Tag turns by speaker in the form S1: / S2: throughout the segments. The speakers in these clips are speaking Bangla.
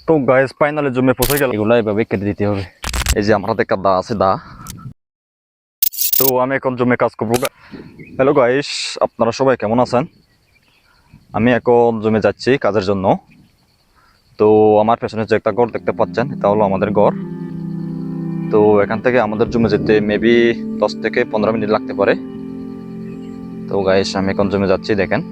S1: তো গাইস ফাইনালি জমে পৌঁছে গেল, এগুলো এভাবে কেটে দিতে হবে। এই যে আমার হাতে একটা দা আছে, দা। তো আমি এখন জমে কাজ করবো। হ্যালো গাইস, আপনারা সবাই কেমন আছেন? আমি এখন জমে যাচ্ছি কাজের জন্য। তো আমার পেছনে যে একটা ঘর দেখতে পাচ্ছেন, এটা হলো আমাদের ঘর। তো এখান থেকে আমাদের জমে যেতে মেবি 10 থেকে 15 মিনিট লাগতে পারে। তো গাইস আমি এখন জমে যাচ্ছি, দেখেন।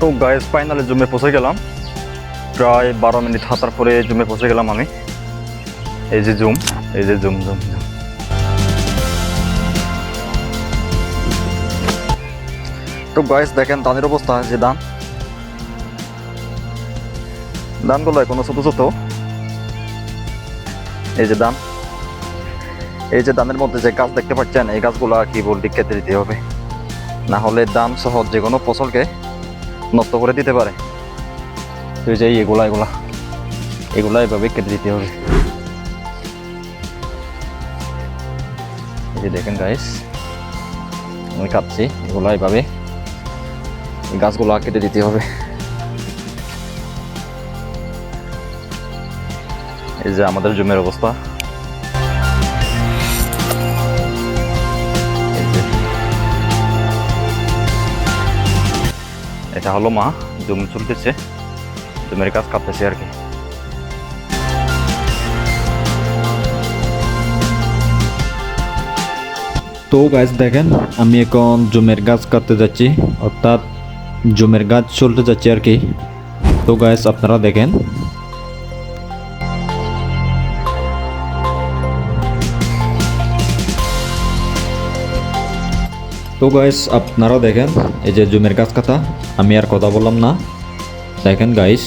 S1: তো গাইস ফাইনালি জমে পৌঁছে গেলাম। প্রায় 12 মিনিট হাঁটার পরে জমে পৌঁছে গেলাম আমি। এই যে জুম, এই যে জুম জুম জুম। তো গাইস দেখেন ধানের অবস্থা, যে ধানগুলো এখনো ছোট ছোট। এই যে ধান, এই যে ধানের মধ্যে যে গাছ দেখতে পাচ্ছেন, এই গাছগুলা কি বলটি কেটে দিতে হবে, না হলে ধান সহ যে কোনো ফসলকে নষ্ট করে দিতে পারে। তো এই যে এগুলা এগুলা এগুলা এভাবে কেটে দিতে হবে। এই যে দেখেন গাইস, আমি কাটছি এগুলা এভাবে, এই গাছগুলা কেটে দিতে হবে। এই যে আমাদের জমির অবস্থা। এটা হলো মা, জমি চলতেছে, জমির কাজ কাটতেছে আর কি।
S2: তো গাছ দেখেন, আমি এখন জমির গাছ কাটতে যাচ্ছি, অর্থাৎ জমির গাছ চলতে যাচ্ছি আর কি। তো গাছ আপনারা দেখেন। তো গাইস আপনারা দেখেন, এই যে জমির গাছ কাটা, আমি আর কথা বললাম না, দেখেন গাইস।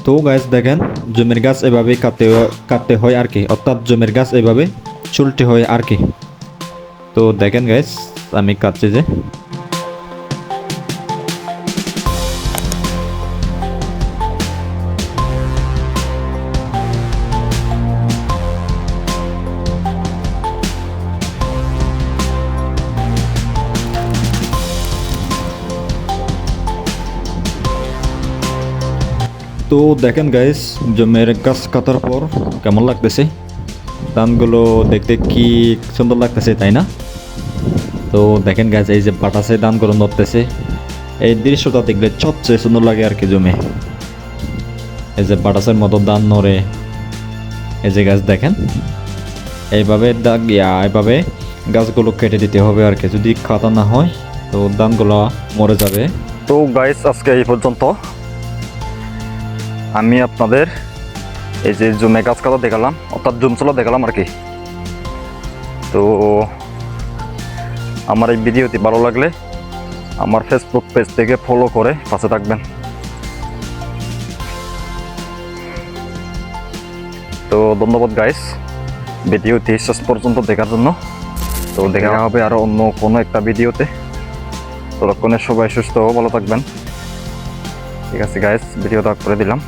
S2: তো গাছ দেখেন, জমির গাছ এভাবে কাটতে হয় আর কি, অর্থাৎ জমির গাছ এভাবে চুলতে হয় আর কি। তো দেখেন গাইস, আমি কাটছি যে। তো দেখেন গাইস, জমির গাছ কাটার পর কেমন লাগতেছে, ধানগুলো দেখতে কি সুন্দর লাগতেছে, তাই না? তো দেখেন গাইস, এই যে বাতাসে ধানগুলো নড়তেছে, এই দৃশ্যটা দেখলে সবচেয়ে সুন্দর লাগে আর কি। জমে এই যে বাতাসের মতো ধান নড়ে, এই যে গাছ দেখেন, এইভাবে এইভাবে গাছগুলো কেটে দিতে হবে আর কি। যদি কাটা না হয় তো ধানগুলো মরে যাবে।
S1: তো গাইস আজকে এই পর্যন্ত। আমি আপনাদের এই যে জমে গাছ কাটা দেখালাম, অর্থাৎ জুম চলা দেখালাম আর কি। তো আমার এই ভিডিওটি ভালো লাগলে আমার ফেসবুক পেজ থেকে ফলো করে পাশে থাকবেন। তো ধন্যবাদ গাইস ভিডিওটি শেষ পর্যন্ত দেখার জন্য। তো দেখা হবে আরো অন্য কোনো একটা ভিডিওতে। ততক্ষণে সবাই সুস্থ ও ভালো থাকবেন। ঠিক আছে গাইস, ভিডিওটা করে দিলাম।